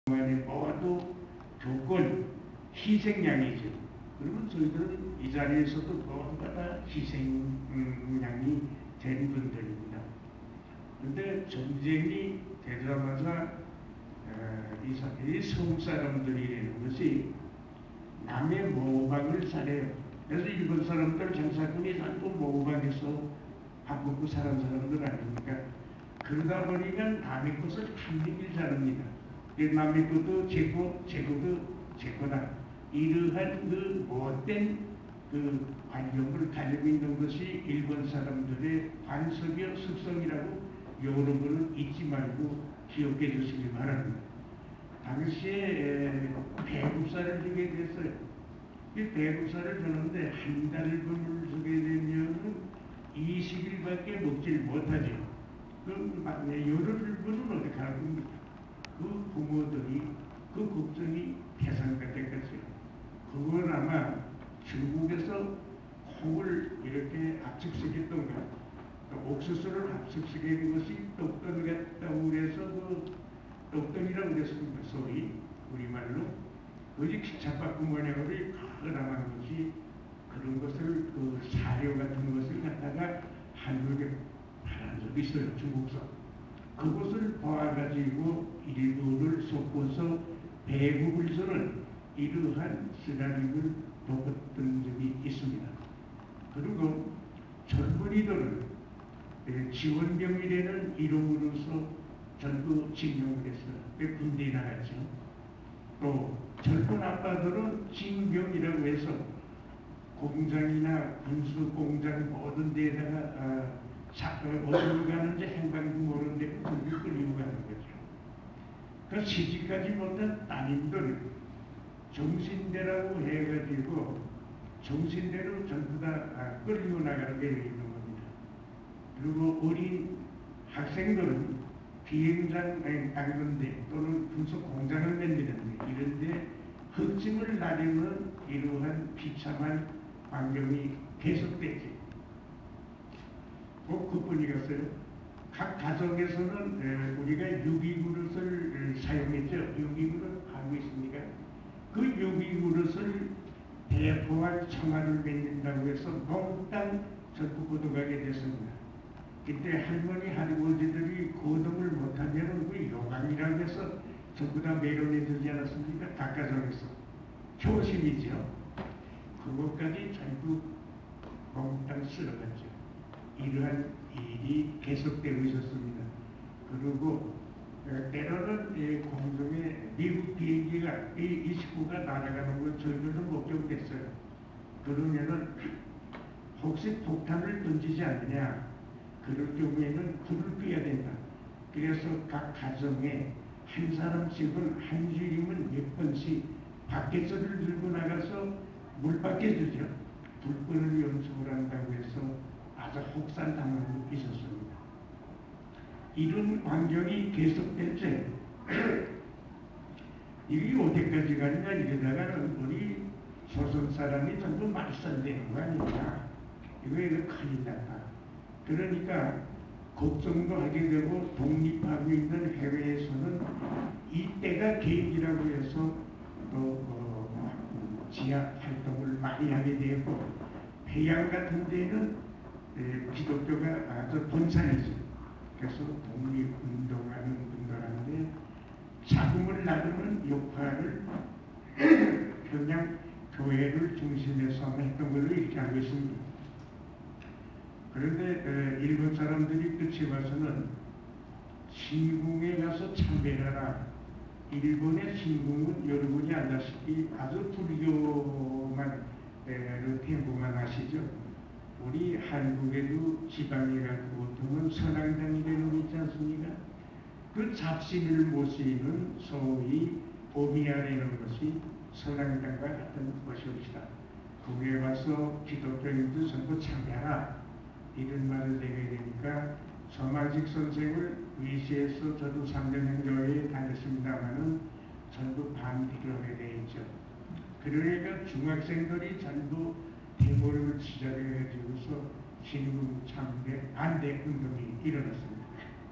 모두 조건, 희생양이죠. 그러면 저희들은 이 자리에서도 모두가 다 희생양이 된 분들입니다. 그런데 전쟁이 되자마자 이 서울 사람들이라는 것이 남의 모방을 잘해요. 그래서 일본 사람들 장사꾼이 전부 모방해서 밥 먹고 사는 사람들 아닙니까? 그러다 보니까 남의 것을 탐내길 잘합니다. 남의 것도 제거, 제거도 제거다. 이러한 그 못된 그 관념을 가지고 있는 것이 일본 사람들의 관습이요 습성이라고 여러분은 잊지 말고 기억해 주시기 바랍니다. 당시에 배구사를 주게 됐어요. 이 배구사를 주는데 한 달분을 주게 되면 20일밖에 먹질 못하죠. 그럼 열흘분은 어떻게 할 겁니까? 그 부모들이 그 걱정이 태산가 됐겠죠. 그건 아마 중국에서 콩을 이렇게 압축시켰던가 옥수수를 압축시킨 것이 떡던 같다고 그래서 그 떡던이라고 그랬습니다. 소위 우리말로 그것이 기차바꾸 뭐냐고 그나마는 것이 그런 것을 그 사료 같은 것을 갖다가 한국에 팔은 적이 있어요. 중국서. 그것을 봐가지고 일부를 섞어서 배구불서는 이러한 시나리오를 겪었던 적이 있습니다. 그리고 젊은이들은 지원병이라는 이름으로서 전부 징용을 했어요. 군대에 나갔죠. 또 젊은 아빠들은 징병이라고 해서 공장이나 군수공장 모든 데에다가 어디로 가는지 행방도 모르는데 그걸 끌리고 가는 거죠. 그 시집까지 못한 따님들 정신대라고 해가지고 정신대로 전부 다 끌리고 나가는 게 있는 겁니다. 그리고 어린 학생들은 비행장 가는데 또는 군수 공장을 만드는데 이런데 흑심을 나르는 이러한 비참한 환경이 계속되지. 꼭 그뿐이겠어요. 각 가정에서는 우리가 유기그릇을 사용했죠. 유기그릇 알고 있습니까? 그 유기그릇을 대포와 청아를 맺는다고 해서 몽땅 전부 거둬가게 됐습니다. 그때 할머니 할아버지들이 거동을 못하면 그 요강이라고 해서 전부 다 매료내주지 않았습니까? 각 가정에서 효심이죠. 그것까지 전부 몽땅 쓸어갔죠. 이러한 일이 계속되고 있었습니다. 그리고 때로는 공중에 미국 비행기가 이 식구가 날아가는 걸 저희들도 목격됐어요. 그러면은 혹시 폭탄을 던지지 않느냐, 그럴 경우에는 불을 끄야 된다. 그래서 각 가정에 한 사람씩은 한 주임은 몇 번씩 밖에서를 들고 나가서 물 밖에 주죠. 불끈을 연습을 한다고 해서 아주 혹산당한 적이 있었습니다. 이런 환경이 계속됐죠. 이게 어디까지 가느냐 이러다가는 우리 조선 사람이 전부 말살되는 거 아닙니까? 이거 큰일 났다. 그러니까 걱정도 하게 되고 독립하고 있는 해외에서는 이때가 계기라고 해서 지학 활동을 많이 하게 되고 해양 같은 데는 기독교가 아주 본산이죠. 그래서 독립운동하는 분들한테 자금을 나누는 역할을 그냥 교회를 중심해서 했던 걸로 이렇게 알고 있습니다. 그런데 일본 사람들이 끝에 와서는 신궁에 가서 참배하라. 일본의 신궁은 여러분이 알다시피 아주 불교만 태고만 하시죠. 우리 한국에도 지방에 가고 보통은 선앙당이라는 거 있지 않습니까? 그 잡신을 모시는 소위 오미야라는 것이 선앙당과 같은 것이옵시다. 거기에 와서 기독교인들 전부 참여하라. 이런 말을 내게 되니까 서만식 선생을 위시해서 저도 3년 교회에 다녔습니다마는 전부 반대를 하게 되어 있죠. 그러니까 중학생들이 전부 대모를 시작해가지고서 신궁 참배 반대 운동이 일어났습니다.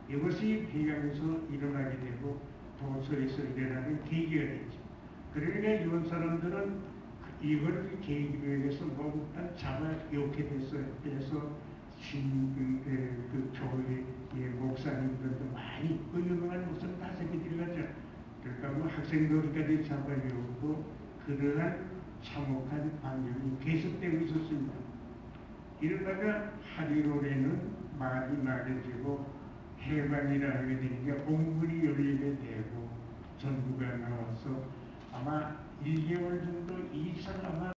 이것이 평양에서 일어나게 되고 도서에서 일어나는 계기가 됐죠. 그러니까 이런 사람들은 이걸 계기로 해서 뭐 잡아 이렇게 됐어요. 그래서 그 교회 목사님들도 많이 그 유명한 목사님 5개 들어가죠. 그러니까 뭐 학생들까지 잡아려고 그러한 참혹한 방향이 계속되고 있었습니다. 이러다가 하리롤에는 말이 많아지고 해방이라 하게 되니까 공문이 열리게 되고 전부가 나와서 아마 1개월 정도 이상 아마